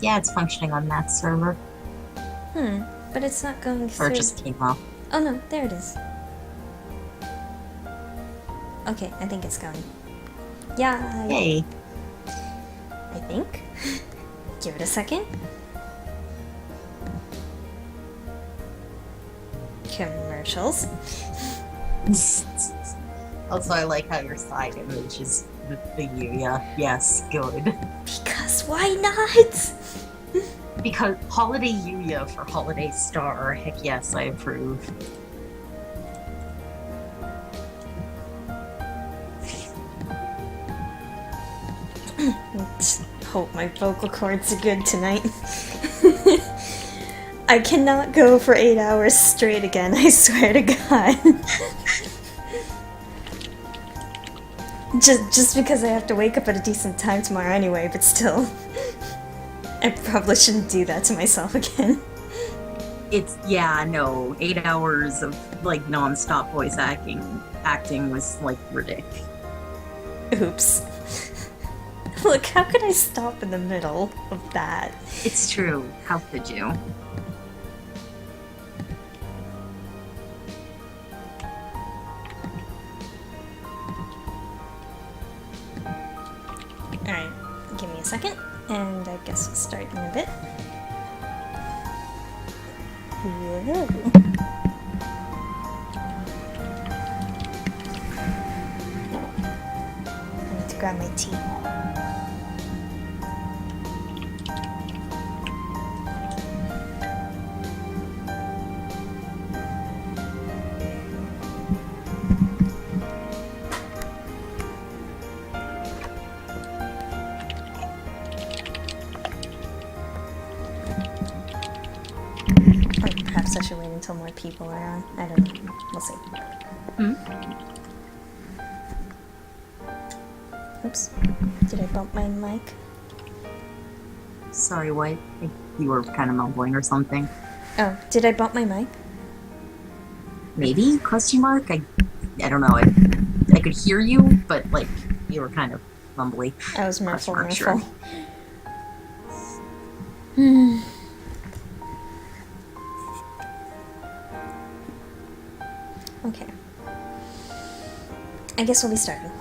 Yeah, it's functioning on that server. Hmm, but it's not going Or it through. just came up. Oh no, there it is. Okay, I think it's going. Yeah, Yay. I think. Give it a second. Commercials. Also, I like how your side image is the Yuya. Yes, good. Because why not? Because Holiday Yuya for Holiday Star. Heck yes, I approve. Hope my vocal cords are good tonight. I cannot go for 8 hours straight again, I swear to God. just because I have to wake up at a decent time tomorrow anyway, but still. I probably shouldn't do that to myself again. It's yeah, no, 8 hours of like non-stop voice acting was like ridiculous. Oops. Look, how could I stop in the middle of that? It's true. How could you? Alright, give me a second, and I guess we'll start in a bit. Whoa. I need to grab my tea. Or perhaps I should wait until more people are on. I don't know. We'll see. Hmm? Oops. Did I bump my mic? Sorry, what? You were kind of mumbling or something. Oh, did I bump my mic? Maybe? Question mark? I don't know. I could hear you, but like you were kind of mumbly. I was Question merful, mark, sure. merful. Hmm. Okay. I guess we'll be starting.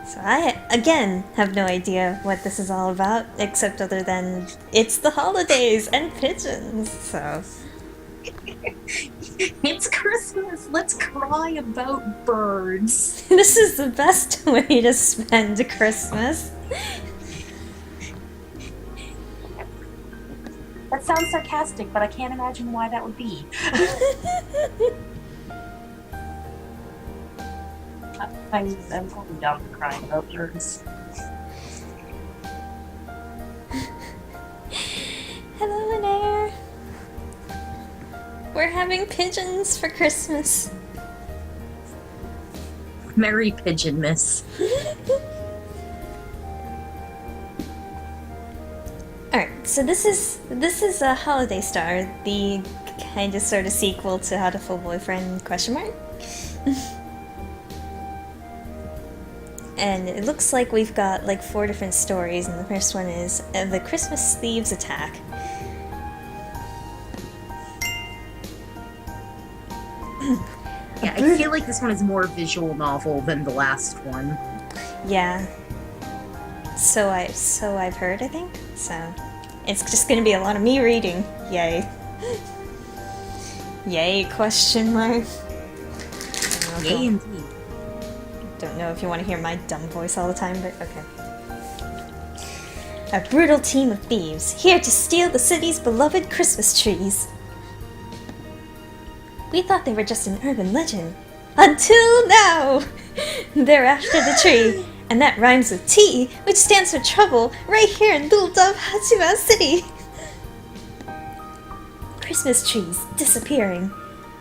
So I, again, have no idea what this is all about, except other than it's the holidays and pigeons, so... It's Christmas. Let's cry about birds. This is the best way to spend Christmas. That sounds sarcastic, but I can't imagine why that would be. I'm totally down for crying about birds. Hello, Linaire. We're having pigeons for Christmas. Merry Pigeon Miss. Alright, so this is a Holiday Star, the kind of sort of sequel to How to Fool Boyfriend question mark. And it looks like we've got like 4 different stories, and the first one is the Christmas Thieves Attack. Yeah, I feel like this one is more visual novel than the last one. Yeah. So I've heard, I think. So it's just gonna be a lot of me reading. Yay. Yay, question mark. Yay, indeed. Don't know if you want to hear my dumb voice all the time, but okay. A brutal team of thieves, here to steal the city's beloved Christmas trees. We thought they were just an urban legend. Until now! They're after the tree, and that rhymes with T, which stands for trouble, right here in Little Dove Hatsuma City. Christmas trees disappearing.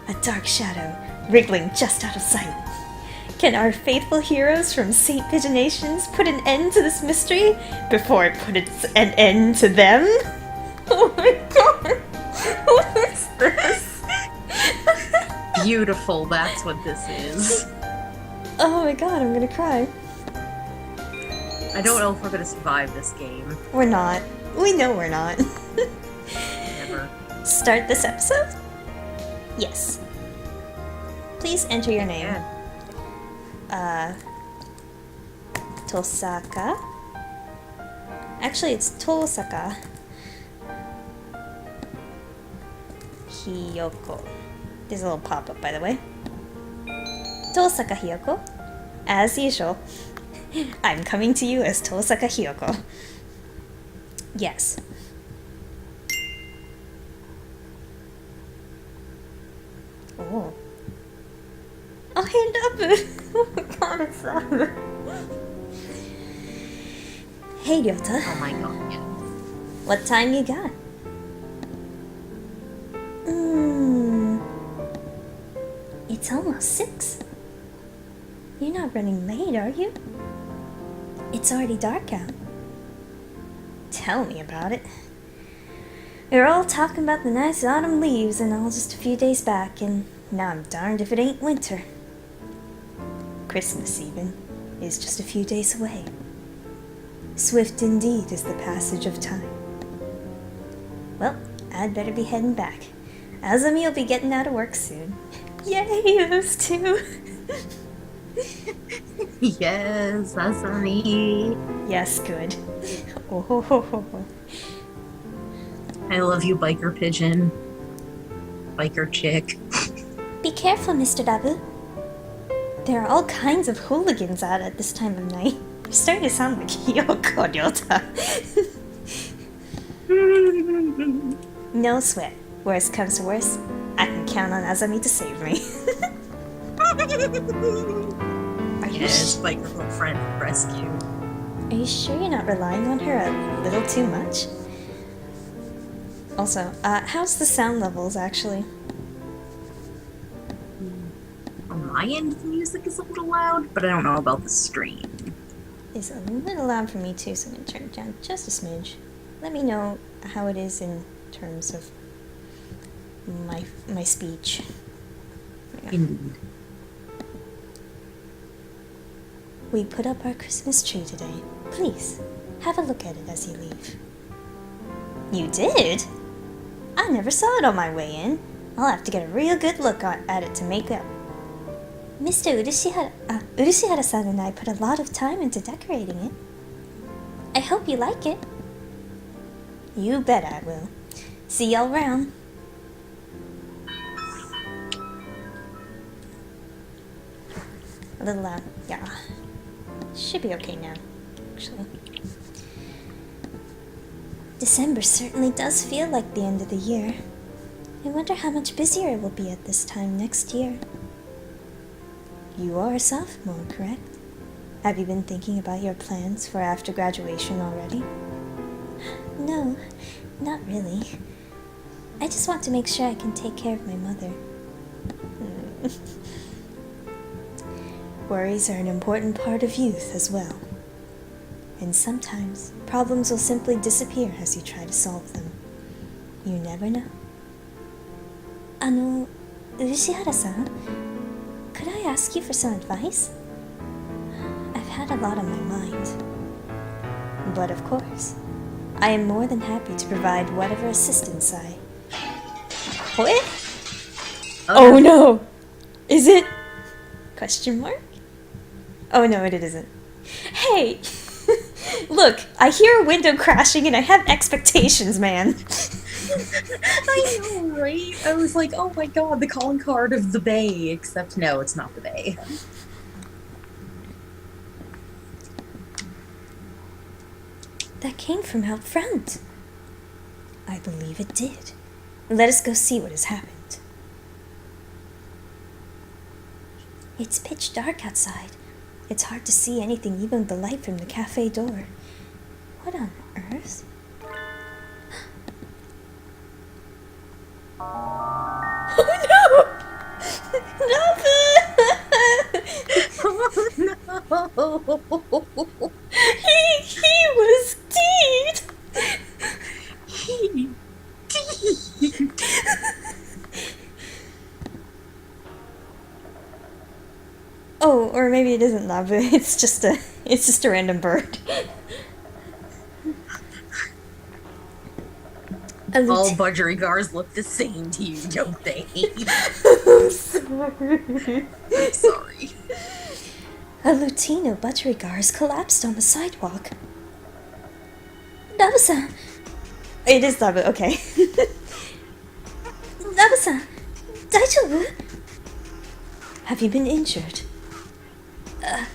A dark shadow wriggling just out of sight. Can our faithful heroes from St. Pigeonations put an end to this mystery before it puts an end to them? Oh my god! What is this? Beautiful, that's what this is. Oh my god, I'm gonna cry. I don't know if we're gonna survive this game. We're not. We know we're not. Never. Start this episode? Yes. Please enter your name. Yeah. Tosaka. Actually, it's Tosaka Hiyoko. There's a little pop-up, by the way. Tosaka Hiyoko. As usual, I'm coming to you as Tosaka Hiyoko. Yes. Oh. Oh, hand up! Oh my god, it's so... Hey, Ryota. Oh my god. What time you got? It's almost 6. You're not running late, are you? It's already dark out. Tell me about it. We were all talking about the nice autumn leaves and all just a few days back, and now I'm darned if it ain't winter. Christmas, even, is just a few days away. Swift indeed is the passage of time. Well, I'd better be heading back. Azumi will be getting out of work soon. Yay, those two! Yes, Asami. Yes, good. Oh, ho, ho, ho, ho. I love you, biker pigeon. Biker chick. Be careful, Mr. Dabu. There are all kinds of hooligans out at this time of night. You're starting to sound like Yoko Ryota. No sweat. Worst comes to worst, I can count on Azami to save me. Yes, biker girlfriend rescue. Are you sure you're not relying on her a little too much? Also, how's the sound levels actually? On my end, the music is a little loud, but I don't know about the stream. It's a little loud for me too, so I'm gonna turn it down just a smidge. Let me know how it is in terms of my speech. Indeed. We put up our Christmas tree today. Please, have a look at it as you leave. You did? I never saw it on my way in. I'll have to get a real good look at it to make up. Mr. Urushihara-san and I put a lot of time into decorating it. I hope you like it. You bet I will. See y'all around. A little loud, yeah. Should be okay now, actually. December certainly does feel like the end of the year. I wonder how much busier it will be at this time next year. You are a sophomore, correct? Have you been thinking about your plans for after graduation already? No, not really. I just want to make sure I can take care of my mother. Worries are an important part of youth as well. And sometimes, problems will simply disappear as you try to solve them. You never know. Urushihara-san, could I ask you for some advice? I've had a lot on my mind. But of course, I am more than happy to provide whatever assistance I... What? Oh no! Is it? Question mark? Oh no, it isn't. Hey! Look, I hear a window crashing and I have expectations, man. I know, right? I was like, oh my god, the calling card of the Bay, except no, it's not the Bay. That came from out front. I believe it did. Let us go see what has happened. It's pitch dark outside. It's hard to see anything, even with the light from the cafe door. What on earth? Oh no! Oh no! He was deed! Oh, or maybe it isn't lava. It's just a random bird. All budgerigars look the same to you, don't they? I'm sorry. Sorry. A Lutino budgerigar has collapsed on the sidewalk. Lava-san! It is lava, okay. Lava-san! Daijoubu? Have you been injured? I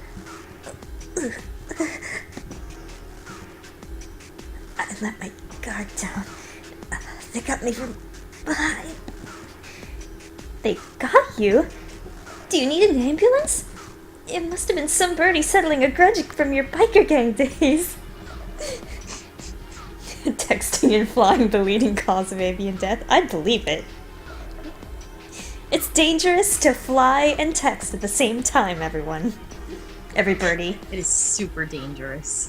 let my guard down. They got me from behind. They got you? Do you need an ambulance? It must have been some birdie settling a grudge from your biker gang days. Texting and flying the leading cause of avian death. I'd believe it. It's dangerous to fly and text at the same time, everyone. Every birdie. It is super dangerous.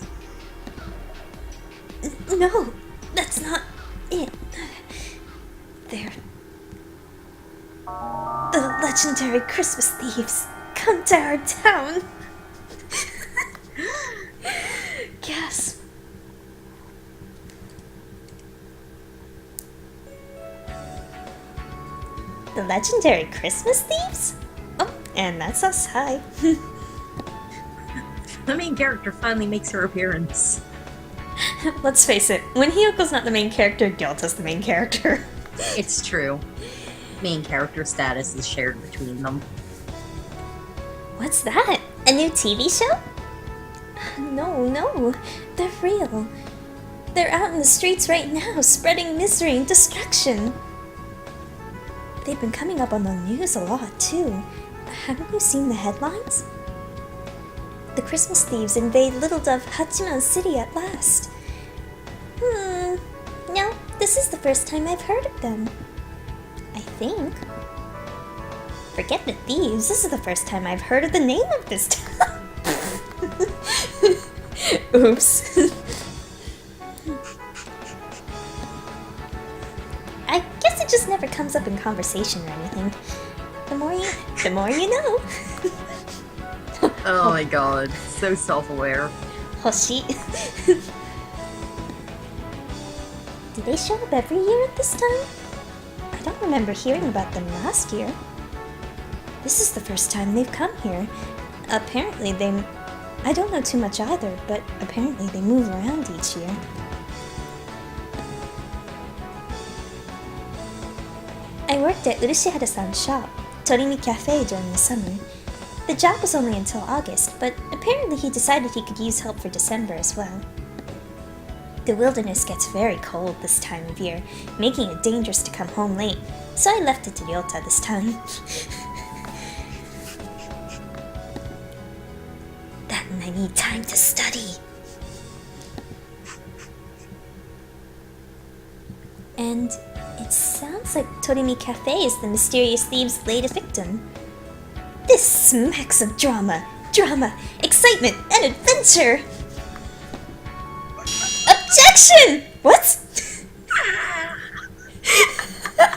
No, that's not it. They're the legendary Christmas thieves come to our town. Gasp. The legendary Christmas thieves? Oh, and that's us. Hi. The main character finally makes her appearance. Let's face it, when Hiyoko's not the main character, Gyalta's the main character. It's true. Main character status is shared between them. What's that? A new TV show? No, they're real. They're out in the streets right now, spreading misery and destruction. They've been coming up on the news a lot, too. Haven't you seen the headlines? The Christmas thieves invade Little Dove Hachiman City at last. No, this is the first time I've heard of them. I think. Forget the thieves, this is the first time I've heard of the name of this town. Oops. I guess it just never comes up in conversation or anything. The more you know. Oh my god, so self-aware. Hoshi. Do they show up every year at this time? I don't remember hearing about them last year. This is the first time they've come here. Apparently I don't know too much either, but apparently they move around each year. I worked at Urashihara-san's shop, Torimi Cafe, during the summer. The job was only until August, but apparently he decided he could use help for December as well. The wilderness gets very cold this time of year, making it dangerous to come home late, so I left it to Ryota this time. That and I need time to study. And it sounds like Torimi Cafe is the mysterious thieves' latest victim. This smacks of drama, excitement, and adventure! Objection! What? Oh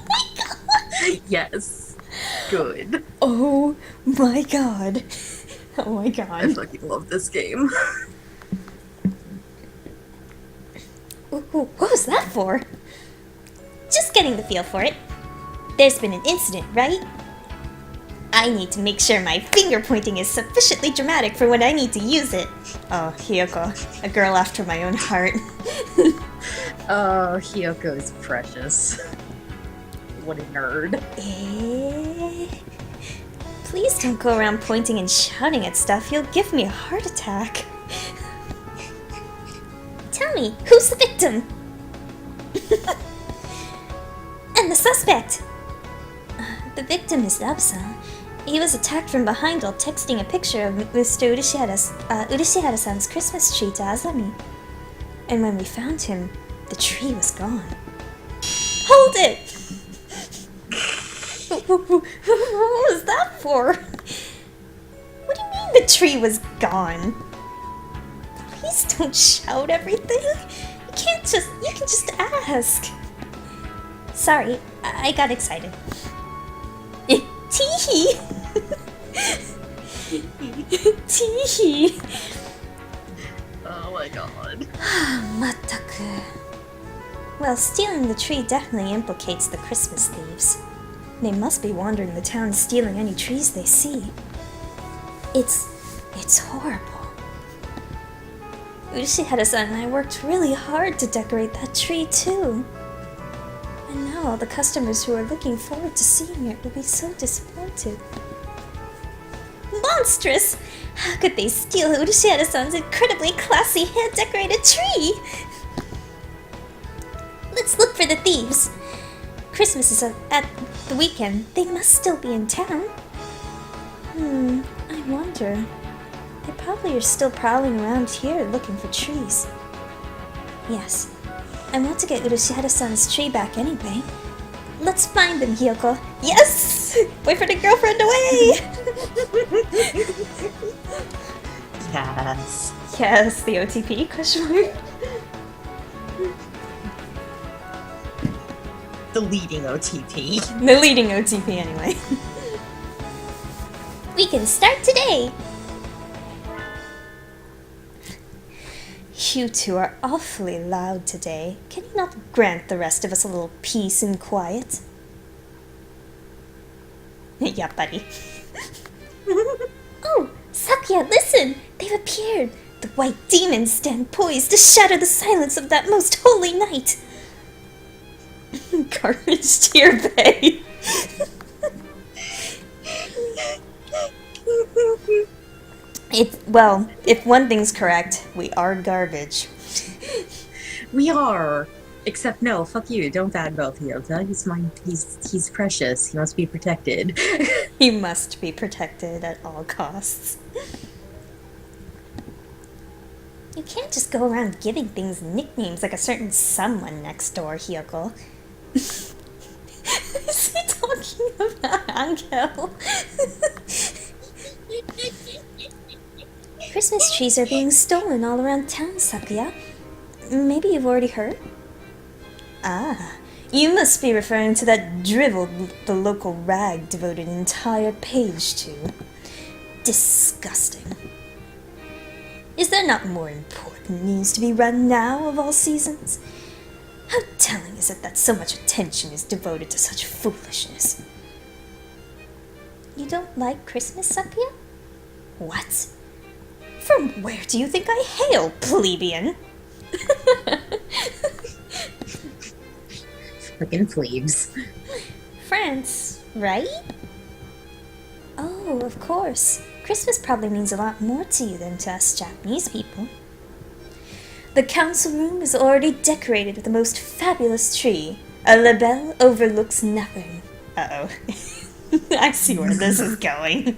my god! Yes. Good. Oh my god. Oh my I god. fucking love this game. What was that for? Just getting the feel for it. There's been an incident, right? I need to make sure my finger pointing is sufficiently dramatic for when I need to use it. Oh, Hiyoko, a girl after my own heart. Oh, Hiyoko is precious. What a nerd. Please don't go around pointing and shouting at stuff. You'll give me a heart attack. Tell me, who's the victim? And the suspect? The victim is Love-san. He was attacked from behind while texting a picture of Mr. Urashihara-san's Christmas tree to Azami. And when we found him, the tree was gone. Hold it! What was that for? What do you mean the tree was gone? Please don't shout everything. You can just ask. Sorry, I got excited. Teehee! Tee. Oh my god. Mataku. Well, stealing the tree definitely implicates the Christmas thieves. They must be wandering the town stealing any trees they see. It's horrible. Urashihara-san and I worked really hard to decorate that tree too. And now all the customers who are looking forward to seeing it will be so disappointed. Monstrous! How could they steal Urashihara-san's incredibly classy hand-decorated tree? Let's look for the thieves. Christmas is at the weekend. They must still be in town. I wonder. They probably are still prowling around here looking for trees. Yes, I want to get Urashihara-san's tree back anyway. Let's find them, Hiyoko. Yes! Boyfriend and girlfriend away! Yes. Yes, the OTP, question mark. The leading OTP. The leading OTP anyway. We can start today! You two are awfully loud today. Can you not grant the rest of us a little peace and quiet? Yeah, buddy. Oh, Sakuya, listen! They've appeared! The white demons stand poised to shatter the silence of that most holy night! Garbage tier bay! Well, if one thing's correct, we are garbage. We are. Except no, fuck you. Don't badmouth Hyota. He's precious. He must be protected. He must be protected at all costs. You can't just go around giving things nicknames like a certain someone next door, Hiyoko. Is he talking about Angel? Christmas trees are being stolen all around town, Sakuya. Maybe you've already heard? Ah, you must be referring to that drivel the local rag devoted an entire page to. Disgusting. Is there not more important news to be run now of all seasons? How telling is it that so much attention is devoted to such foolishness? You don't like Christmas, Sakuya? What? From where do you think I hail, plebeian? Frickin' plebes. France, right? Oh, of course. Christmas probably means a lot more to you than to us Japanese people. The council room is already decorated with the most fabulous tree. A labelle overlooks nothing. Uh-oh. I see where this is going.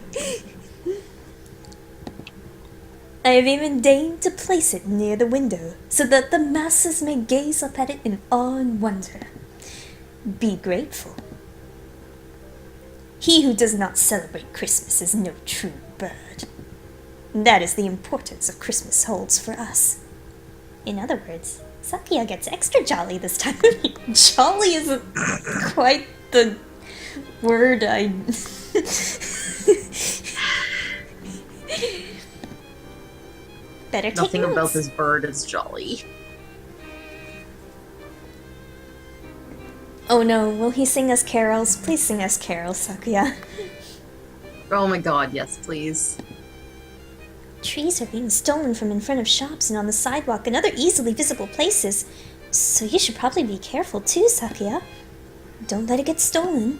I have even deigned to place it near the window, so that the masses may gaze up at it in awe and wonder. Be grateful. He who does not celebrate Christmas is no true bird. That is the importance of Christmas holds for us. In other words, Sakuya gets extra jolly this time. Jolly isn't quite the word I... Better take Nothing notes. about this bird is jolly. Oh no, will he sing us carols? Please sing us carols, Sakuya. Oh my god, yes, please. Trees are being stolen from in front of shops and on the sidewalk and other easily visible places, so you should probably be careful too, Sakuya. Don't let it get stolen.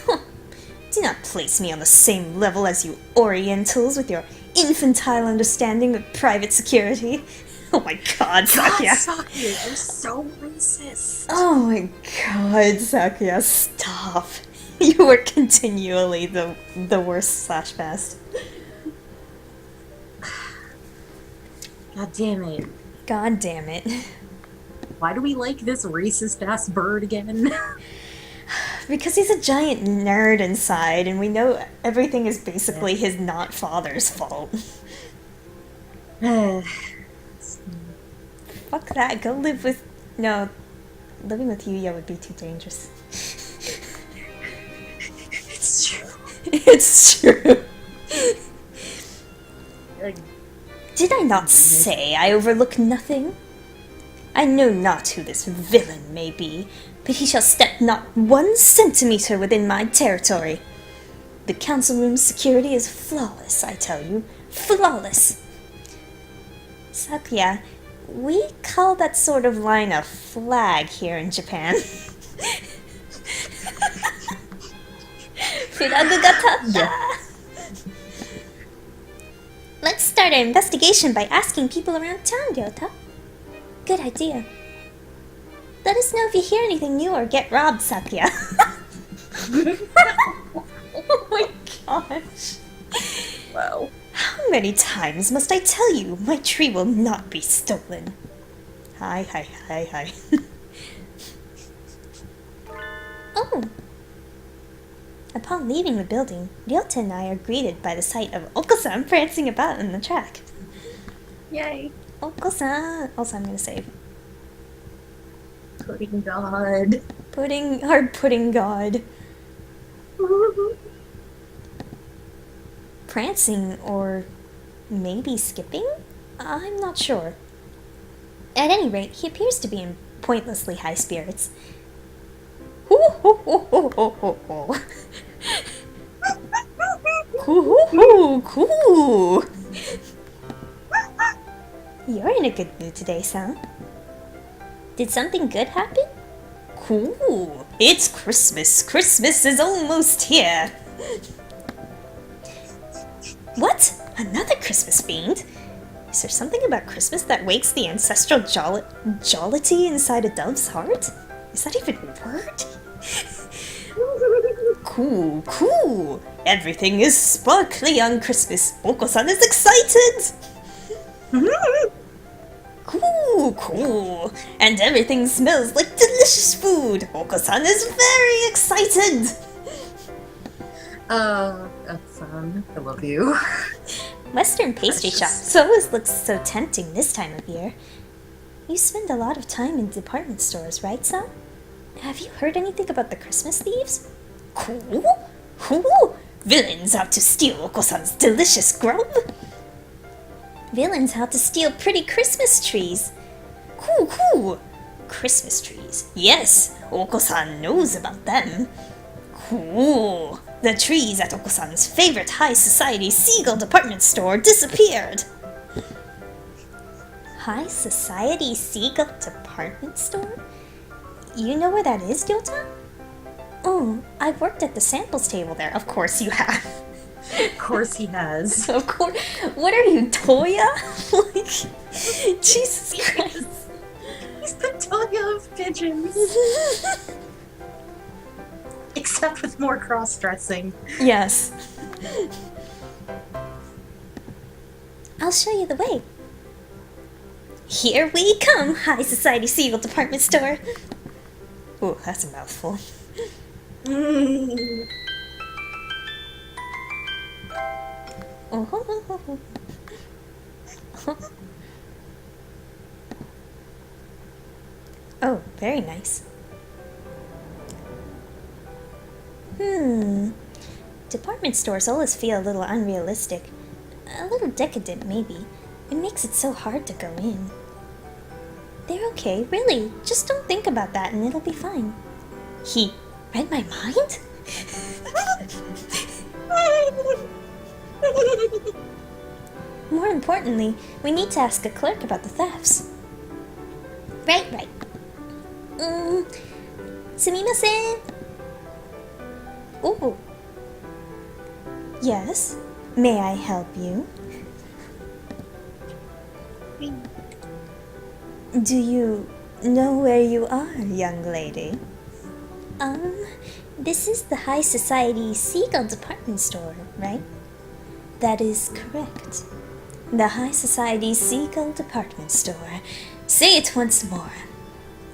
Do not place me on the same level as you Orientals with your infantile understanding of private security. Oh my god, Sakuya. God, Sakuya, you're so racist. Oh my god, Sakuya, stop. You are continually the worst slash best. God damn it. God damn it. Why do we like this racist ass bird again? Because he's a giant nerd inside, and we know everything is basically his not father's fault. Fuck that, go live with... No, living with Yuya would be too dangerous. It's true. It's true. I not say I overlook nothing? I know not who this villain may be, but he shall step not 1 centimeter within my territory. The council room's security is flawless, I tell you. Flawless! Sakuya, we call that sort of line a flag here in Japan. Fulagu ga tatta! Let's start our investigation by asking people around town, Ryota. Good idea. Let us know if you hear anything new or get robbed, Sakuya. Oh my gosh. Wow. How many times must I tell you my tree will not be stolen? Hi. Oh. Upon leaving the building, Ryota and I are greeted by the sight of Oko-san prancing about in the track. Yay. Oko-san! Also, I'm gonna save. Pudding god. Pudding god. Prancing, or maybe skipping? I'm not sure. At any rate, he appears to be in pointlessly high spirits. Cool. You're in a good mood today, son. Did something good happen? Cool. It's Christmas. Christmas is almost here. What? Another Christmas fiend? Is there something about Christmas that wakes the ancestral jollity inside a dove's heart? Is that even a word? Cool. Everything is sparkly on Christmas. Oko-san is excited! Cool. And everything smells like delicious food. Oko-san is very excited! That's, I love you. Western pastry shops always look so tempting this time of year. You spend a lot of time in department stores, right, son? Have you heard anything about the Christmas thieves? Cool. Villains out to steal Oko-san's delicious grub? Villains out to steal pretty Christmas trees. Cool. Christmas trees. Yes, Oko-san knows about them. Cool. The trees at Oko-san's favorite high society Seagull department store disappeared. High society Seagull department store? You know where that is, Ryota? Oh, I've worked at the samples table there. Of course you have. Of course he has. Of course. What are you, Toya? Like, Jesus Christ. He's the Toya of pigeons. Except with more cross-dressing. Yes. I'll show you the way. Here we come, High Society Seagull department store. Ooh, that's a mouthful. Oh, very nice. Department stores always feel a little unrealistic. A little decadent, maybe. It makes it so hard to go in. They're okay, really. Just don't think about that and it'll be fine. He read my mind? More importantly, we need to ask a clerk about the thefts. Right. Sumimasen. Ooh. Yes? May I help you? Do you know where you are, young lady? This is the High Society Seagull department store, right? That is correct. The High Society Seagull department store. Say it once more.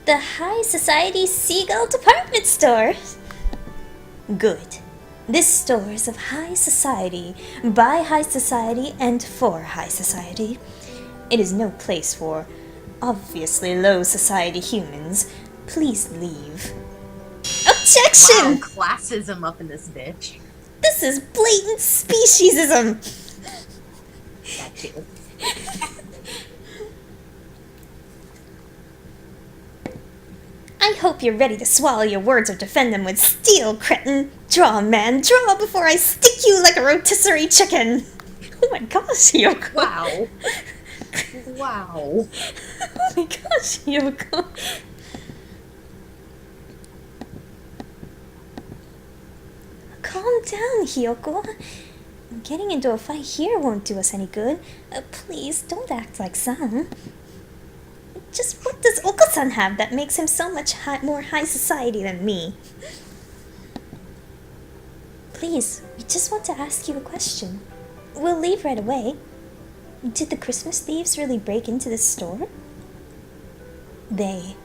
The High Society Seagull department store. Good. This store is of high society, by high society, and for high society. It is no place for obviously low society humans. Please leave. Objection! Wow, classism up in this bitch. This is blatant speciesism! That too. I hope you're ready to swallow your words or defend them with steel, cretin. Draw, man, draw before I stick you like a rotisserie chicken. Oh my gosh, Yoko. Wow. Wow. Oh my gosh, Yoko. Calm down, Hyoko. Getting into a fight here won't do us any good. Please, don't act like San. Just what does Oko-san have that makes him so much more high society than me? Please, we just want to ask you a question. We'll leave right away. Did the Christmas thieves really break into the store? They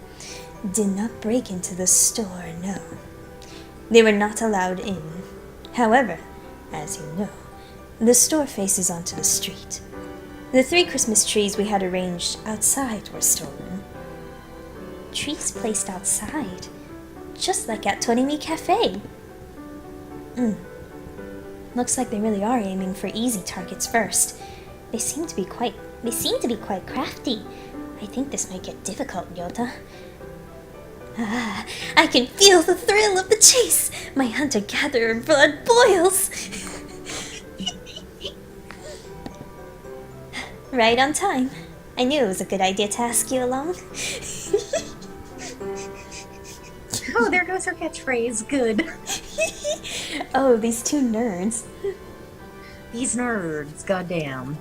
did not break into the store, no. They were not allowed in. However, as you know, the store faces onto the street. The 3 Christmas trees we had arranged outside were stolen. Trees placed outside, just like at Torimi Cafe. Looks like they really are aiming for easy targets first. They seem to be quite crafty. I think this might get difficult, Yota. Ah, I can feel the thrill of the chase. My hunter-gatherer blood boils. Right on time. I knew it was a good idea to ask you along. Oh, there goes her catchphrase. Good. Oh, these 2 nerds. These nerds, goddamn.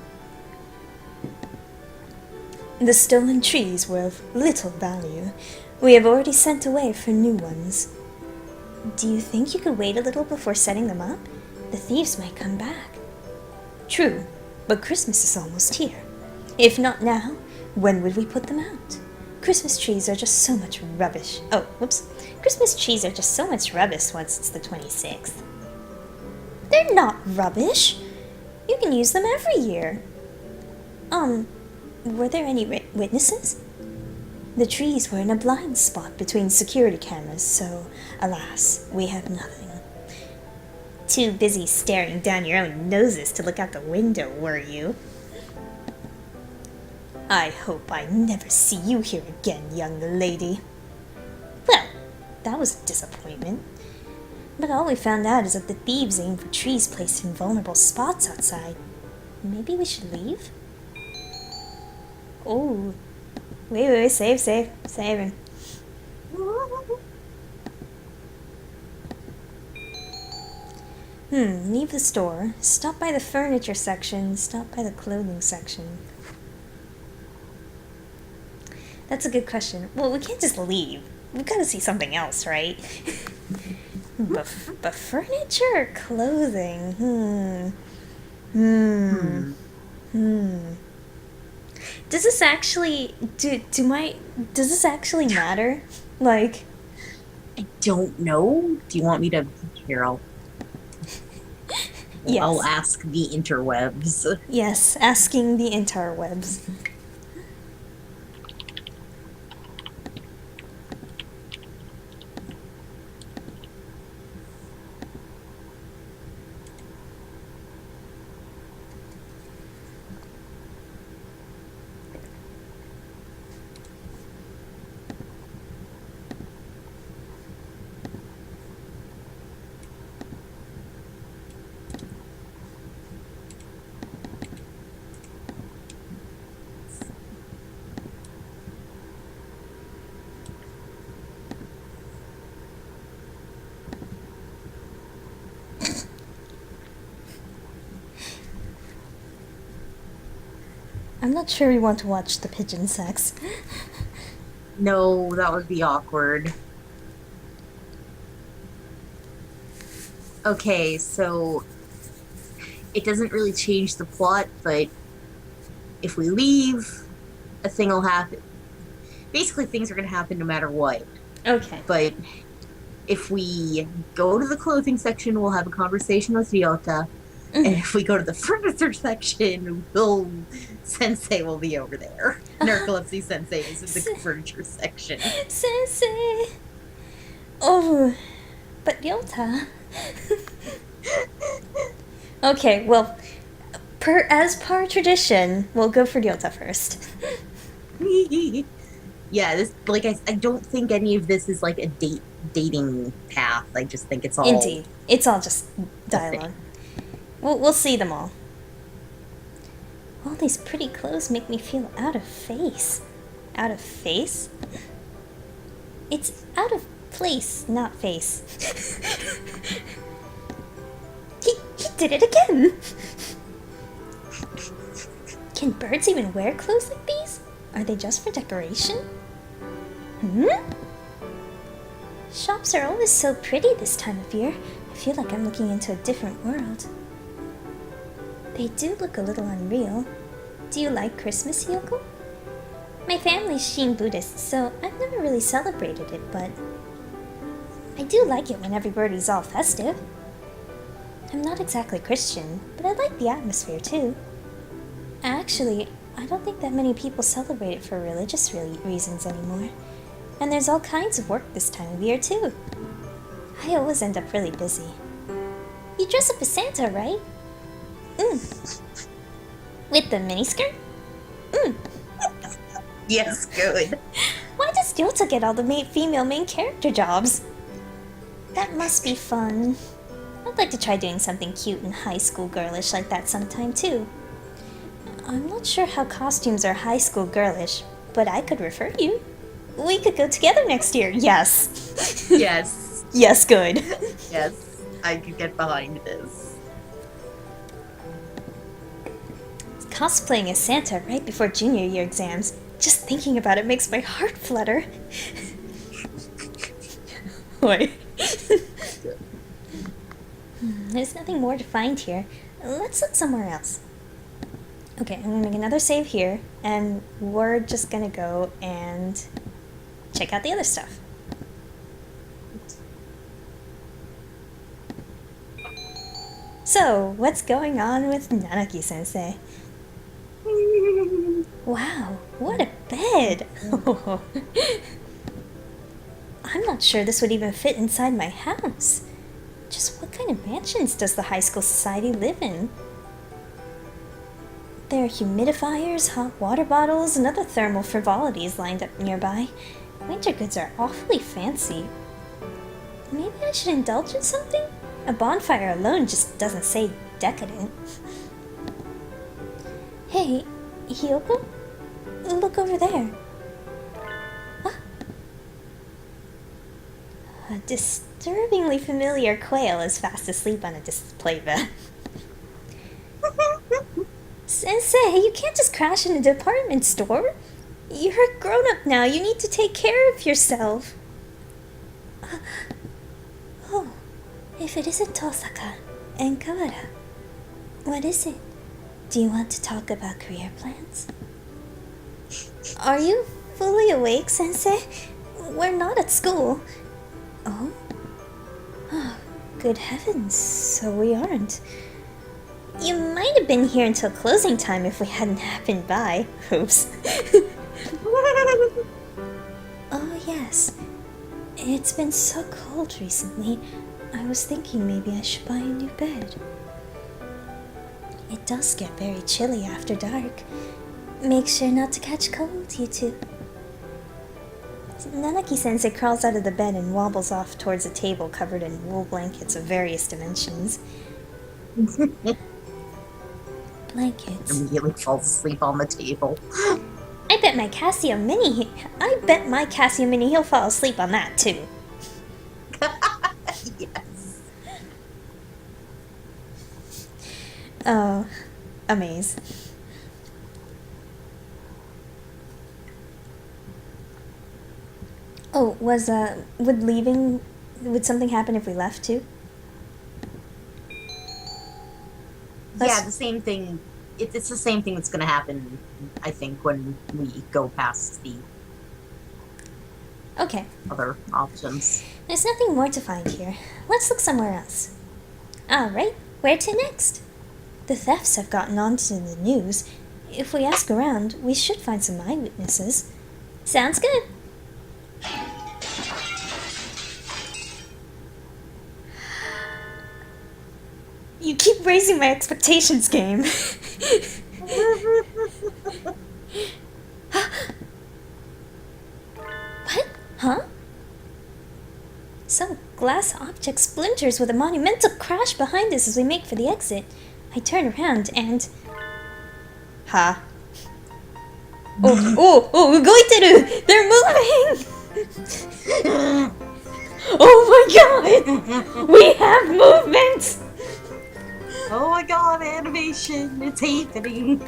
The stolen trees were of little value. We have already sent away for new ones. Do you think you could wait a little before setting them up? The thieves might come back. True, but Christmas is almost here. If not now, when would we put them out? Christmas trees are just so much rubbish. Oh, whoops. Christmas trees are just so much rubbish once it's the 26th. They're not rubbish. You can use them every year. Were there any witnesses? The trees were in a blind spot between security cameras, so, alas, we had nothing. Too busy staring down your own noses to look out the window, were you? I hope I never see you here again, young lady. Well, that was a disappointment. But all we found out is that the thieves aim for trees placed in vulnerable spots outside. Maybe we should leave? Oh. Wait, saving. Leave the store. Stop by the furniture section. Stop by the clothing section. That's a good question. Well, we can't just leave. We've got to see something else, right? But furniture or clothing? Does this actually does this actually matter? Like, I don't know. Do you want me to here? Yes. I'll ask the interwebs. Yes, asking the interwebs. I'm not sure we want to watch the pigeon sex. No, that would be awkward. Okay, so it doesn't really change the plot, but if we leave, a thing will happen. Basically, things are going to happen no matter what. Okay. But if we go to the clothing section, we'll have a conversation with Ryota. And if we go to the furniture section, Sensei will be over there. Narcolepsy Sensei is in the furniture section. Sensei! Oh, but Ryota. Okay, well, As per tradition, we'll go for Ryota first. Yeah, this like I don't think any of this is like a dating path. I just think it's all Indeed. It's all just dialogue. We'll see them all. All these pretty clothes make me feel out of face. Out of face? It's out of place, not face. he did it again! Can birds even wear clothes like these? Are they just for decoration? Shops are always so pretty this time of year. I feel like I'm looking into a different world. They do look a little unreal. Do you like Christmas, Yoko? My family's Shin Buddhist, so I've never really celebrated it, but I do like it when everybody's all festive. I'm not exactly Christian, but I like the atmosphere too. Actually, I don't think that many people celebrate it for religious reasons anymore. And there's all kinds of work this time of year too. I always end up really busy. You dress up as Santa, right? With the miniskirt? Yes, good. Why does Ryota get all the female main character jobs? That must be fun. I'd like to try doing something cute and high school girlish like that sometime too. I'm not sure how costumes are high school girlish, but I could refer you. We could go together next year. Yes. Yes. Yes, good. Yes, I could get behind this. Cosplaying as Santa right before junior year exams. Just thinking about it makes my heart flutter. Wait. There's nothing more to find here. Let's look somewhere else. Okay, I'm gonna make another save here, and we're just gonna go and check out the other stuff. So, what's going on with Nanaki-sensei? Wow, what a bed! I'm not sure this would even fit inside my house. Just what kind of mansions does the high school society live in? There are humidifiers, hot water bottles, and other thermal frivolities lined up nearby. Winter goods are awfully fancy. Maybe I should indulge in something? A bonfire alone just doesn't say decadent. Hey, Hiyoko? Look over there. Ah. A disturbingly familiar quail is fast asleep on a display bed. Sensei, you can't just crash in a department store. You're a grown-up now. You need to take care of yourself. Oh, if it isn't Tosaka and Kawara, what is it? Do you want to talk about career plans? Are you fully awake, Sensei? We're not at school. Oh? Oh, good heavens, so we aren't. You might have been here until closing time if we hadn't happened by. Oops. Oh, yes. It's been so cold recently. I was thinking maybe I should buy a new bed. It does get very chilly after dark. Make sure not to catch cold, you two. Nanaki-sensei crawls out of the bed and wobbles off towards a table covered in wool blankets of various dimensions. Blankets. Immediately falls asleep on the table. I bet my Casio Mini he'll fall asleep on that too. Yes. Oh, amaze. Oh, would something happen if we left too? Yeah, the same thing. It's the same thing that's going to happen, I think, when we go past the Okay. other options. There's nothing more to find here. Let's look somewhere else. Alright, where to next? The thefts have gotten onto the news. If we ask around, we should find some eyewitnesses. Sounds good. You keep raising my expectations, game. What? Huh? Some glass object splinters with a monumental crash behind us as we make for the exit. I turn around and... Ha. Ugoiteru! They're moving! Oh my god! We have movement! Oh my god, animation! It's happening!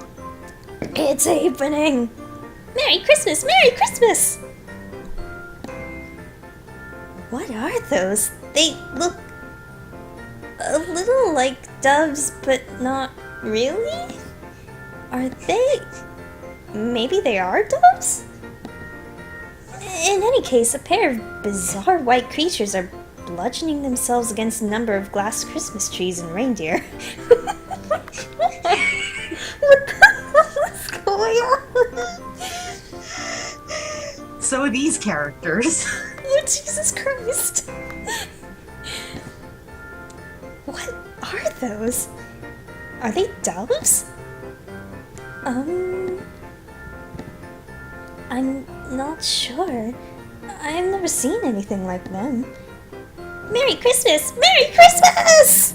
It's happening! Merry Christmas! Merry Christmas! What are those? They look a little like doves, but not really? Are they... Maybe they are doves? In any case, a pair of bizarre white creatures are bludgeoning themselves against a number of glass Christmas trees and reindeer. What the hell is going on? So are these characters. Oh, Jesus Christ! What are those? Are they doves? I'm not sure. I've never seen anything like them. Merry Christmas! Merry Christmas!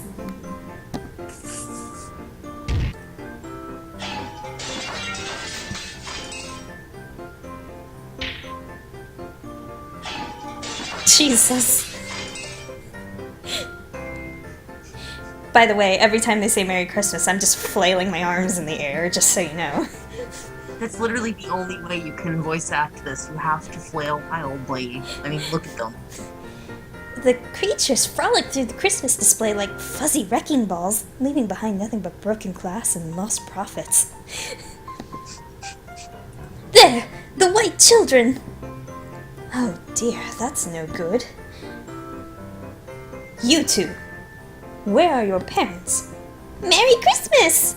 Jesus. By the way, every time they say Merry Christmas, I'm just flailing my arms in the air, just so you know. That's literally the only way you can voice act this. You have to flail wildly. I mean, look at them. The creatures frolic through the Christmas display like fuzzy wrecking balls, leaving behind nothing but broken glass and lost profits. There! The white children! Oh dear, that's no good. You two! Where are your parents? Merry Christmas!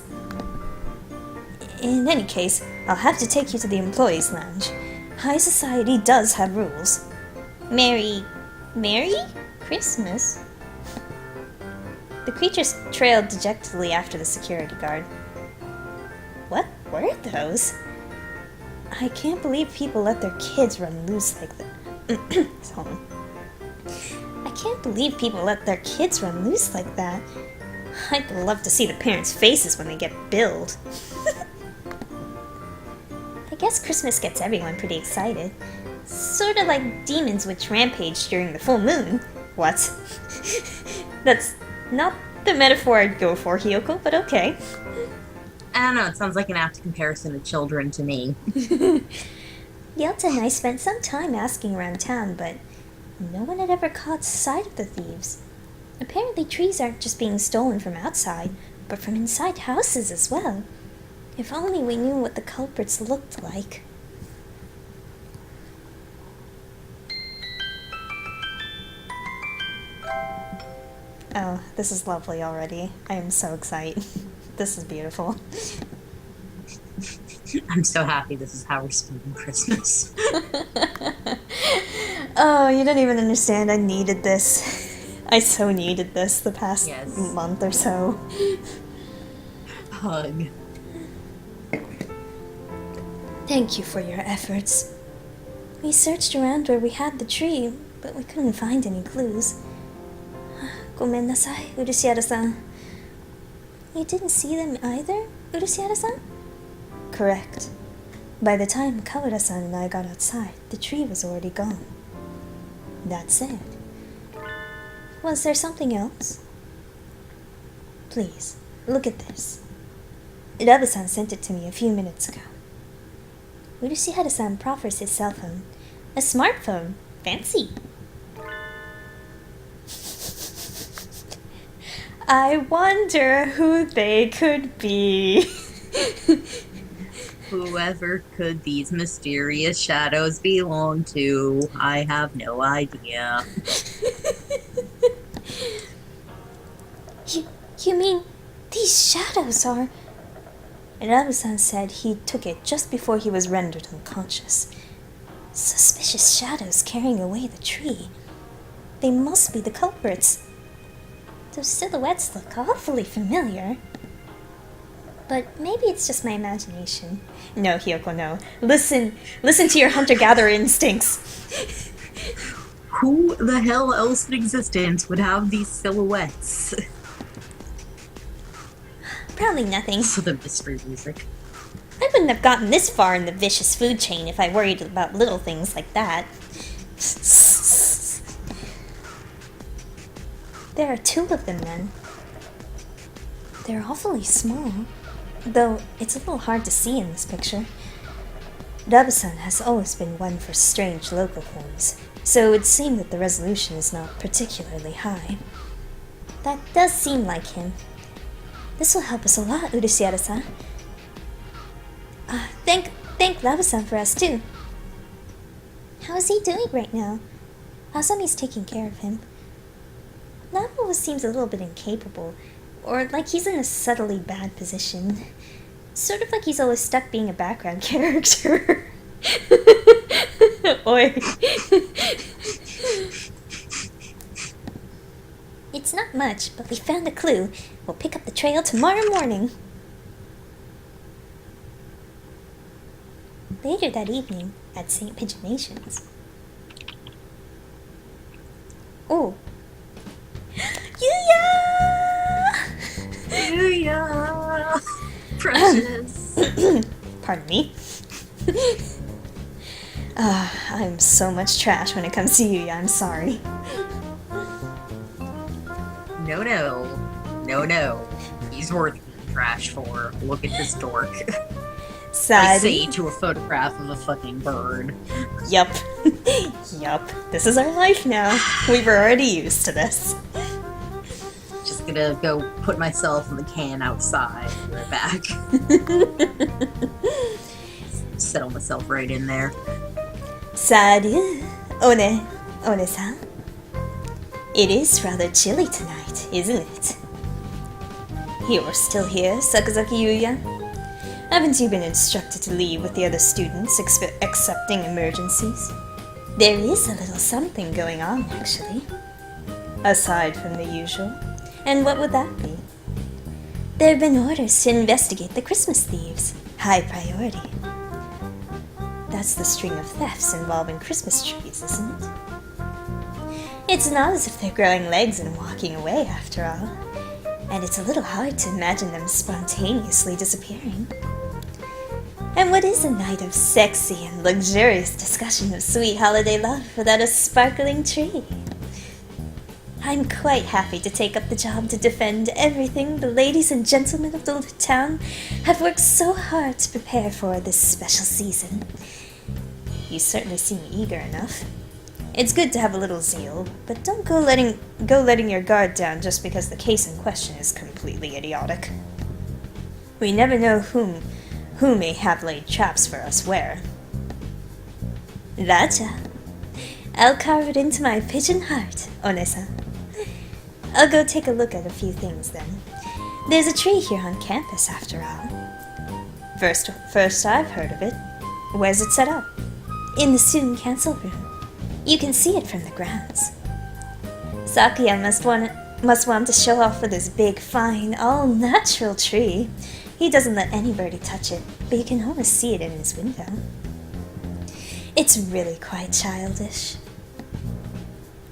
In any case, I'll have to take you to the employees' lounge. High society does have rules. Merry Christmas? The creatures trailed dejectedly after the security guard. What were those? I can't believe people let their kids run loose like that. I can't believe people let their kids run loose like that. I'd love to see the parents' faces when they get billed. I guess Christmas gets everyone pretty excited. Sort of like demons which rampage during the full moon. What? That's not the metaphor I'd go for, Hiyoko, but okay. I don't know, it sounds like an apt comparison to children to me. Yelta and I spent some time asking around town, but no one had ever caught sight of the thieves. Apparently trees aren't just being stolen from outside, but from inside houses as well. If only we knew what the culprits looked like. Oh, this is lovely already. I am so excited. This is beautiful. I'm so happy this is how we're spending Christmas. Oh, you don't even understand. I needed this. I so needed this the past month or so. Hug. Thank you for your efforts. We searched around where we had the tree, but we couldn't find any clues. Gomen nasai, Urushiara-san. You didn't see them either, Urushiara-san? Correct. By the time Kawara-san and I got outside, the tree was already gone. That said, was there something else? Please, look at this. Rabu-san sent it to me a few minutes ago. Urushihara-san proffers his cell phone. A smartphone. Fancy. I wonder who they could be. Whoever could these mysterious shadows belong to, I have no idea. You mean these shadows are... Rabu-san said he took it just before he was rendered unconscious. Suspicious shadows carrying away the tree. They must be the culprits. Those silhouettes look awfully familiar. But maybe it's just my imagination. No, Hiyoko, no. Listen to your hunter-gatherer instincts. Who the hell else in existence would have these silhouettes? Probably nothing. So the mystery music. I wouldn't have gotten this far in the vicious food chain if I worried about little things like that. There are 2 of them then. They're awfully small, though it's a little hard to see in this picture. Dabu-san has always been one for strange local films, so it would seem that the resolution is not particularly high. That does seem like him. This will help us a lot, Urushiara-san. Thank Dabu-san for us too. How is he doing right now? Asami's taking care of him. Nabu seems a little bit incapable, or like he's in a subtly bad position. Sort of like he's always stuck being a background character. Oi. It's not much, but we found a clue. We'll pick up the trail tomorrow morning. Later that evening, at St. Pigeonations. Oh. Yuya! Yuya! Precious! Pardon me. I'm so much trash when it comes to Yuya, I'm sorry. No. He's worth being trash for. Look at this dork. Sad. I say to a photograph of a fucking bird. Yup. Yup. This is our life now. We were already used to this. Just gonna go put myself in the can outside. Be right back. Settle myself right in there. Salut, One-san. It is rather chilly tonight, isn't it? You're still here, Sakazaki Yuya? Haven't you been instructed to leave with the other students, excepting emergencies? There is a little something going on, actually. Aside from the usual. And what would that be? There have been orders to investigate the Christmas thieves. High priority. That's the string of thefts involving Christmas trees, isn't it? It's not as if they're growing legs and walking away, after all. And it's a little hard to imagine them spontaneously disappearing. And what is a night of sexy and luxurious discussion of sweet holiday love without a sparkling tree? I'm quite happy to take up the job to defend everything the ladies and gentlemen of the town have worked so hard to prepare for this special season. You certainly seem eager enough. It's good to have a little zeal, but don't go letting your guard down just because the case in question is completely idiotic. We never know who may have laid traps for us where. Raja, I'll carve it into my pigeon heart, One-san. I'll go take a look at a few things then. There's a tree here on campus, after all. First I've heard of it. Where's it set up? In the student council room. You can see it from the grounds. Sakuya must want to show off with his big, fine, all-natural tree. He doesn't let anybody touch it, but you can always see it in his window. It's really quite childish.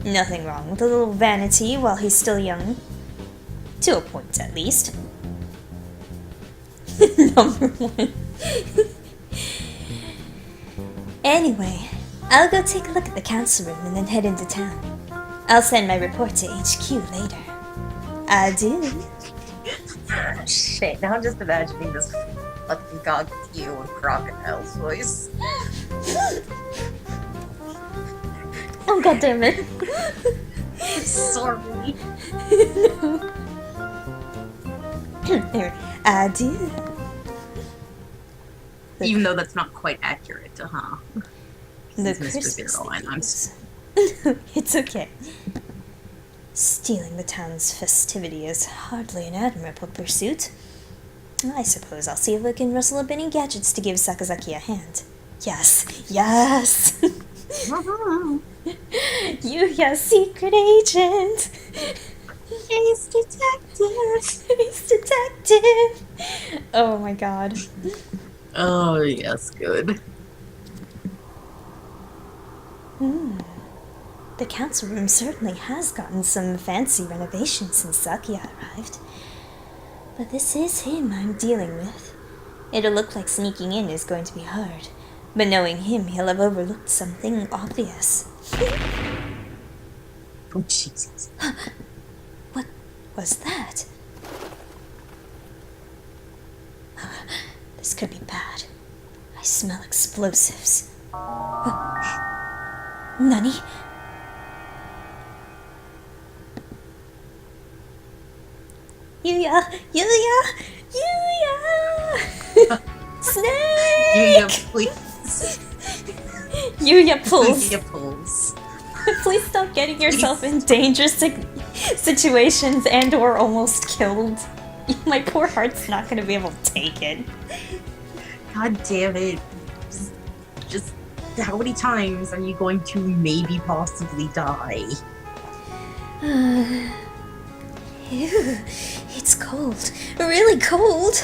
Nothing wrong with a little vanity while he's still young. To a point, at least. Number 1. Anyway, I'll go take a look at the council room and then head into town. I'll send my report to HQ later. Adieu. Shit, now I'm just imagining this fucking cockatoo and crocodile's voice. Oh, god damn it. Sorry. No. Adieu. Even though that's not quite accurate, huh? The Mr. Christmas Zero, and I'm thieves. It's okay. Stealing the town's festivity is hardly an admirable pursuit. I suppose I'll see if I can rustle up any gadgets to give Sakazaki a hand. Yes, yes! Uh-huh. You, your secret agent! Ace Detective. Ace Detective! Oh my god. Oh, yes, good. The council room certainly has gotten some fancy renovations since Sakia arrived. But this is him I'm dealing with. It'll look like sneaking in is going to be hard, but knowing him, he'll have overlooked something obvious. Oh, Jesus. What was that? This could be bad. I smell explosives. Nani? Yuya! Yuya! Yuya! Snake! Yuya, please. Yuya pulls. Yuya pulls. Please stop getting yourself in dangerous situations and or almost killed. My poor heart's not gonna be able to take it. God damn it. Just how many times are you going to maybe possibly die? Ew, it's cold. Really cold.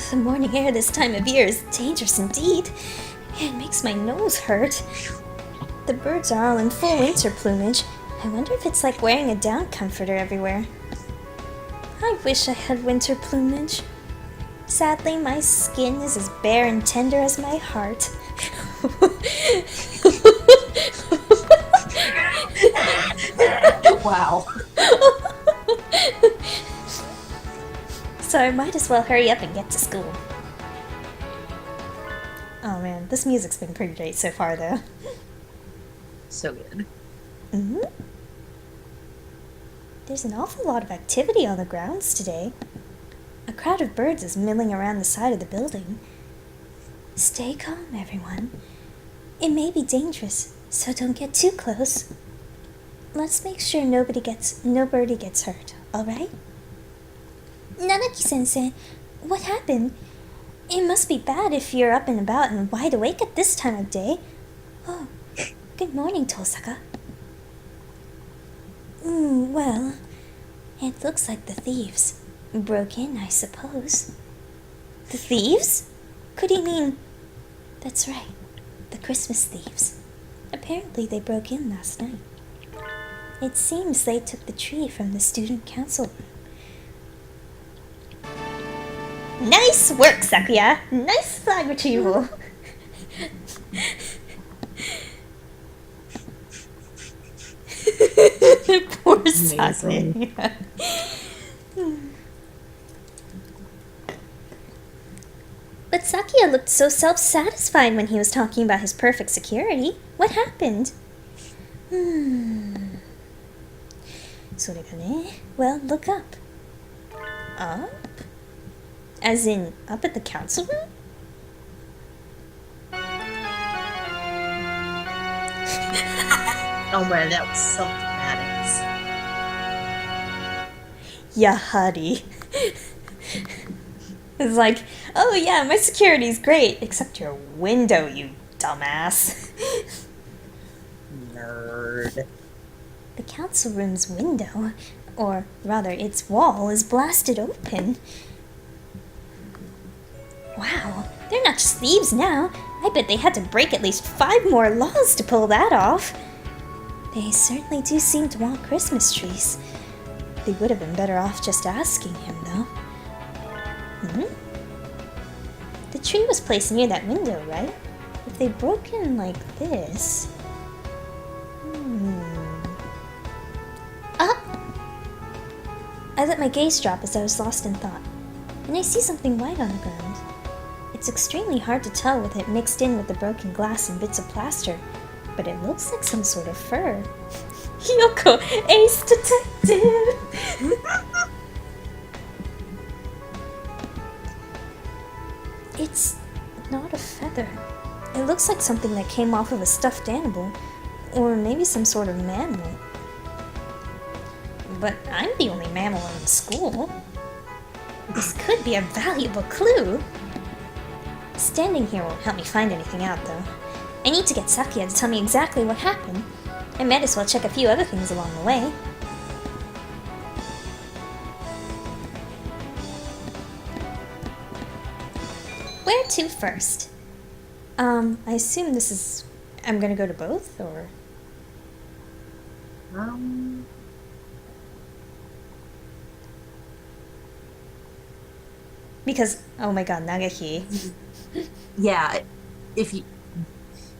The morning air this time of year is dangerous indeed. It makes my nose hurt. The birds are all in full winter plumage. I wonder if it's like wearing a down comforter everywhere. I wish I had winter plumage. Sadly, my skin is as bare and tender as my heart. Wow. So I might as well hurry up and get to school. Oh man, this music's been pretty great so far though. So good. Mm-hmm. There's an awful lot of activity on the grounds today. A crowd of birds is milling around the side of the building. Stay calm, everyone. It may be dangerous, so don't get too close. Let's make sure no birdie gets hurt, alright? Nanaki-sensei, what happened? It must be bad if you're up and about and wide awake at this time of day. Oh, good morning, Tosaka. Well, it looks like the thieves broke in, I suppose. The thieves? Could he mean... That's right, the Christmas thieves. Apparently they broke in last night. It seems they took the tree from the student council room. Nice work, Sakuya! Nice flag retrieval! Poor Amazing. Sakuya. But Sakuya looked so self-satisfied when he was talking about his perfect security. What happened? それがね. Well, look up. Up? As in, up at the council room? Oh man, that was so dramatic. Yahari. It's like, oh yeah, my security's great, except your window, you dumbass. Nerd. The council room's window, or rather its wall, is blasted open. Wow, they're not just thieves now. I bet they had to break at least 5 more laws to pull that off. They certainly do seem to want Christmas trees. They would have been better off just asking him, though. The tree was placed near that window, right? If they broke in like this... Ah! I let my gaze drop as I was lost in thought, and I see something white on the ground. It's extremely hard to tell with it mixed in with the broken glass and bits of plaster, but it looks like some sort of fur. Yoko, Ace Detective! It's not a feather. It looks like something that came off of a stuffed animal, or maybe some sort of mammal. But I'm the only mammal in the school. This could be a valuable clue. Standing here won't help me find anything out, though. I need to get Sakuya to tell me exactly what happened. I might as well check a few other things along the way. Where to first? I assume this is... I'm gonna go to both, or... Because, oh my god, Nagaki. Yeah, if you...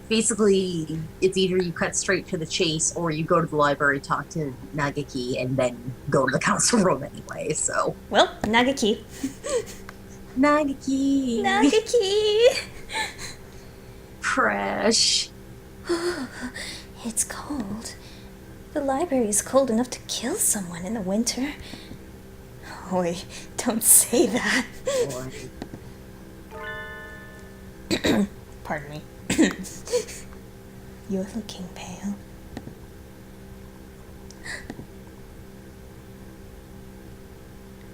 Basically, it's either you cut straight to the chase, or you go to the library, talk to Nagaki, and then go to the council room anyway, so... Well, Nagaki. Nagaki! Nagaki! Fresh. It's cold. The library is cold enough to kill someone in the winter. Oi, don't say that. Pardon me. You're looking pale.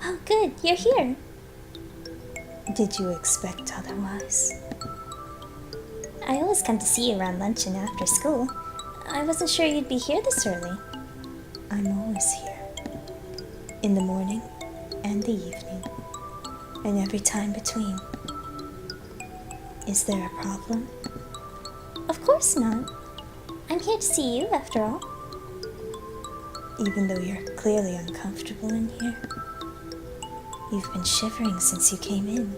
Oh, good, you're here. Did you expect otherwise? I always come to see you around lunch and after school. I wasn't sure you'd be here this early. I'm always here. In the morning and the evening. And every time between. Is there a problem? Of course not. I'm here to see you, after all. Even though you're clearly uncomfortable in here. You've been shivering since you came in.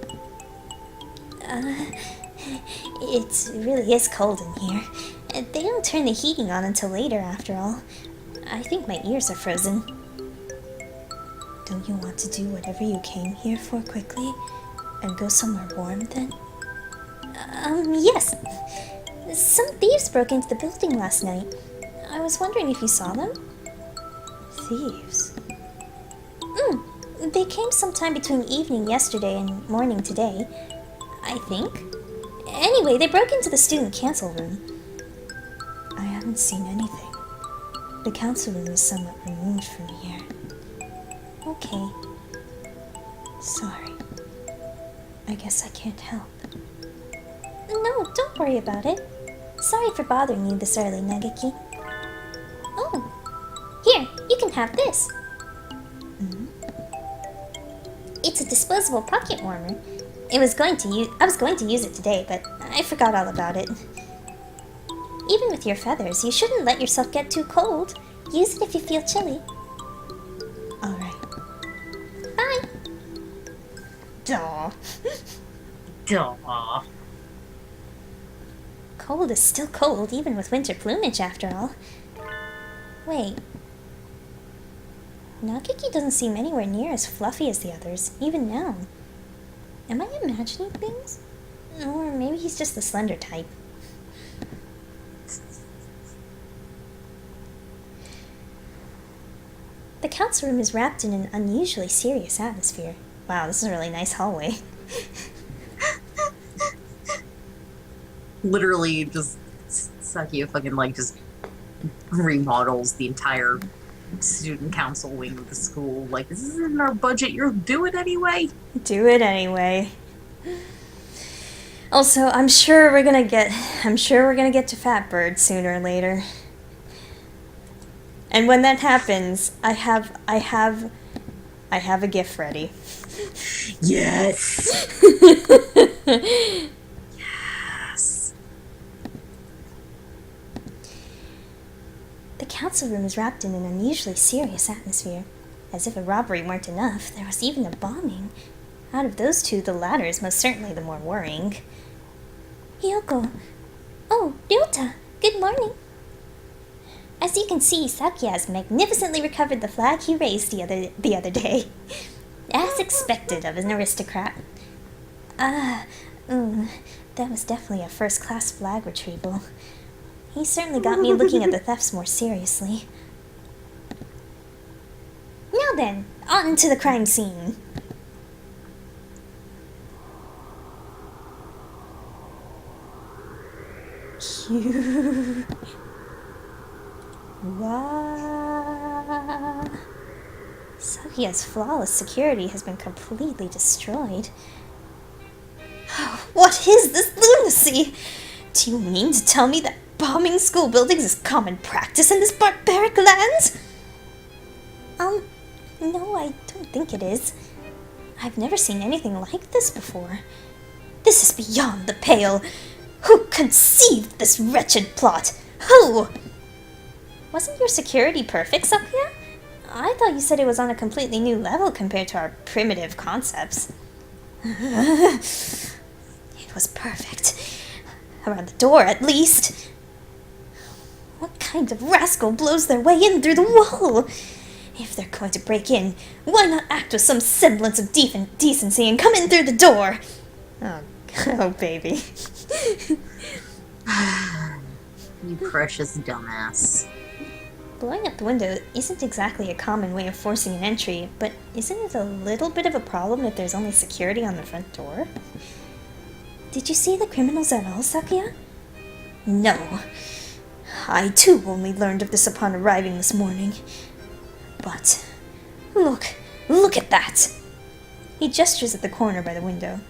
It really is cold in here. They don't turn the heating on until later, after all. I think my ears are frozen. Don't you want to do whatever you came here for quickly? And go somewhere warm then? Yes. Some thieves broke into the building last night. I was wondering if you saw them? Thieves? They came sometime between evening yesterday and morning today, I think. Anyway, they broke into the student council room. I haven't seen anything. The council room is somewhat removed from here. Okay. Sorry. I guess I can't help. No, don't worry about it. Sorry for bothering you this early, Nagaki. Oh, here, you can have this. It's a disposable pocket warmer. I was going to use it today, but I forgot all about it. Even with your feathers, you shouldn't let yourself get too cold. Use it if you feel chilly. Alright. Bye! Duh. Duh. Cold is still cold, even with winter plumage, after all. Wait. Nagaki doesn't seem anywhere near as fluffy as the others, even now. Am I imagining things? Or maybe he's just the slender type. The council room is wrapped in an unusually serious atmosphere. Wow, this is a really nice hallway. Literally, just Sakia fucking, like, just remodels the entire student council wing of the school. Like, this isn't in our budget, you'll do it anyway. Do it anyway. Also, I'm sure we're gonna get to Fatbird sooner or later. And when that happens, I have a gift ready. Yes. Yes. The council room is wrapped in an unusually serious atmosphere. As if a robbery weren't enough, there was even a bombing. Out of those two, the latter is most certainly the more worrying. Hiyoko. Oh, Ryota. Good morning. As you can see, Sakia has magnificently recovered the flag he raised the other day. As expected of an aristocrat. That was definitely a first-class flag retrieval. He certainly got me looking at the thefts more seriously. Now then, on to the crime scene. Cute. Wow. Sakia's flawless security has been completely destroyed. What is this lunacy? Do you mean to tell me that bombing school buildings is common practice in this barbaric land? No, I don't think it is. I've never seen anything like this before. This is beyond the pale. Who conceived this wretched plot? Who? Wasn't your security perfect, Sakuya? I thought you said it was on a completely new level compared to our primitive concepts. It was perfect. Around the door, at least. What kind of rascal blows their way in through the wall? If they're going to break in, why not act with some semblance of decency and come in through the door? Oh, baby. You precious dumbass. Blowing up the window isn't exactly a common way of forcing an entry, but isn't it a little bit of a problem if there's only security on the front door? Did you see the criminals at all, Sakuya? No. I too only learned of this upon arriving this morning. But look at that! He gestures at the corner by the window.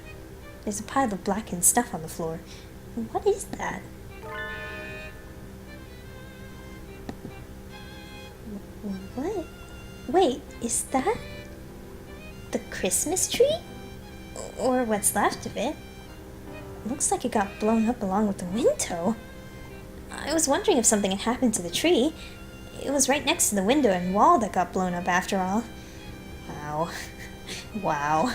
There's a pile of blackened stuff on the floor. What is that? What? Wait, is that the Christmas tree? Or what's left of it? Looks like it got blown up along with the window. I was wondering if something had happened to the tree. It was right next to the window and wall that got blown up after all. Wow. Wow.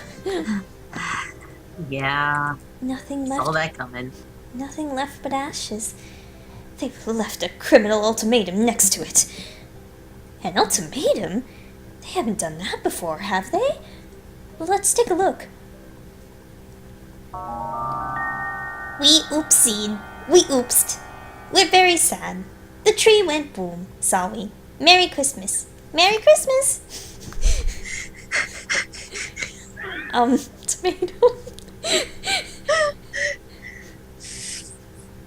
Yeah. Nothing left. Saw that coming. Nothing left but ashes. They've left a criminal ultimatum next to it. An ultimatum? They haven't done that before, have they? Let's take a look. We oopsied. We oopsed. We're very sad. The tree went boom, saw we. Merry Christmas. Merry Christmas! Tomato.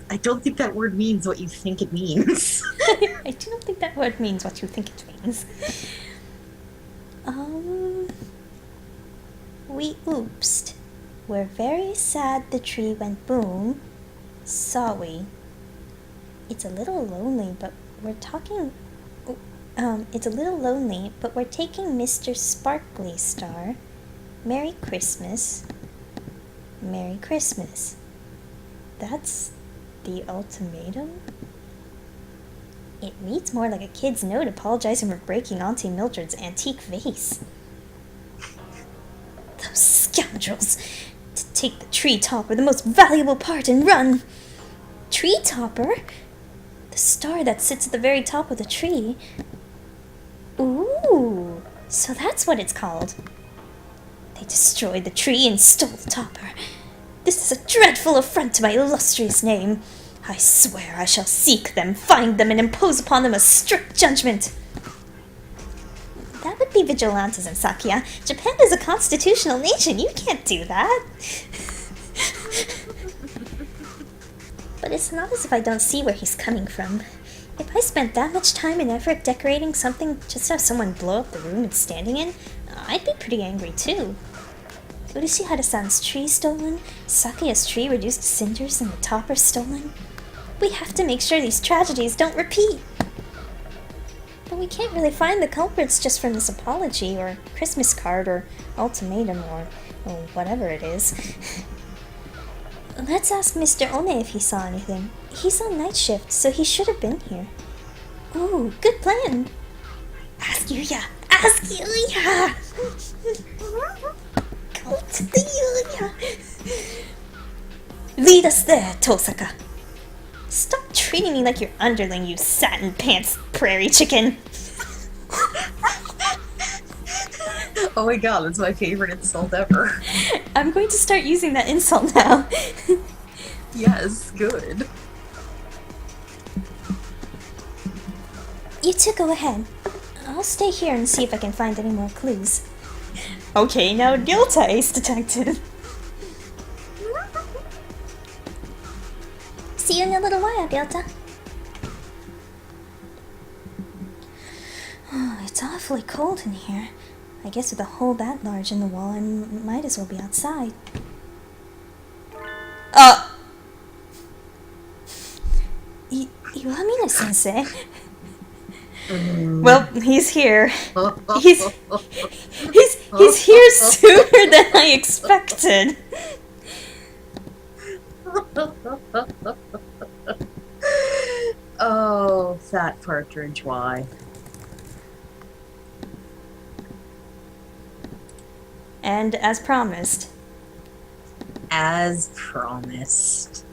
I don't think that word means what you think it means. I don't think that word means what you think it means. We oopsed. We're very sad the tree went boom, saw we. It's a little lonely, but we're talking... it's a little lonely, but we're taking Mr. Sparkly Star. Merry Christmas. Merry Christmas. That's the ultimatum? It reads more like a kid's note apologizing for breaking Auntie Mildred's antique vase. Those scoundrels! To take the tree topper, the most valuable part, and run! Tree topper? The star that sits at the very top of the tree. Ooh, so that's what it's called. They destroyed the tree and stole the topper. This is a dreadful affront to my illustrious name. I swear I shall seek them, find them, and impose upon them a strict judgment. That would be vigilantism, Sakuya. Japan is a constitutional nation. You can't do that. But it's not as if I don't see where he's coming from. If I spent that much time and effort decorating something just to have someone blow up the room it's standing in, I'd be pretty angry too. Urushi Hara-san's tree stolen, Sakuya's tree reduced to cinders, and the topper stolen. We have to make sure these tragedies don't repeat. But we can't really find the culprits just from this apology, or Christmas card, or ultimatum, or whatever it is. Let's ask Mr. One if he saw anything. He's on night shift, so he should have been here. Ooh, good plan. Ask Yuya! Ask Yuya! Go to the Yuya! Lead us there, Tosaka. Stop treating me like your underling, you satin pants prairie chicken. Oh my god, that's my favorite insult ever. I'm going to start using that insult now. Yes, good. You two go ahead. I'll stay here and see if I can find any more clues. Okay, now Ryota, Ace Detective. See you in a little while, Ryota. Oh, it's awfully cold in here. I guess with a hole that large in the wall, I might as well be outside. Iwamina-sensei? Well, he's here. He's here sooner than I expected. Oh, fat partridge, why? And as promised, As promised.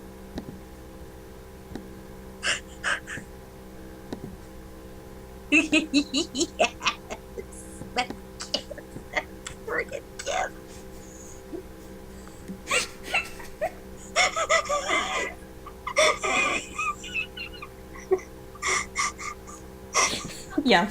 Yes! That gift. That friggin' gift. Yup.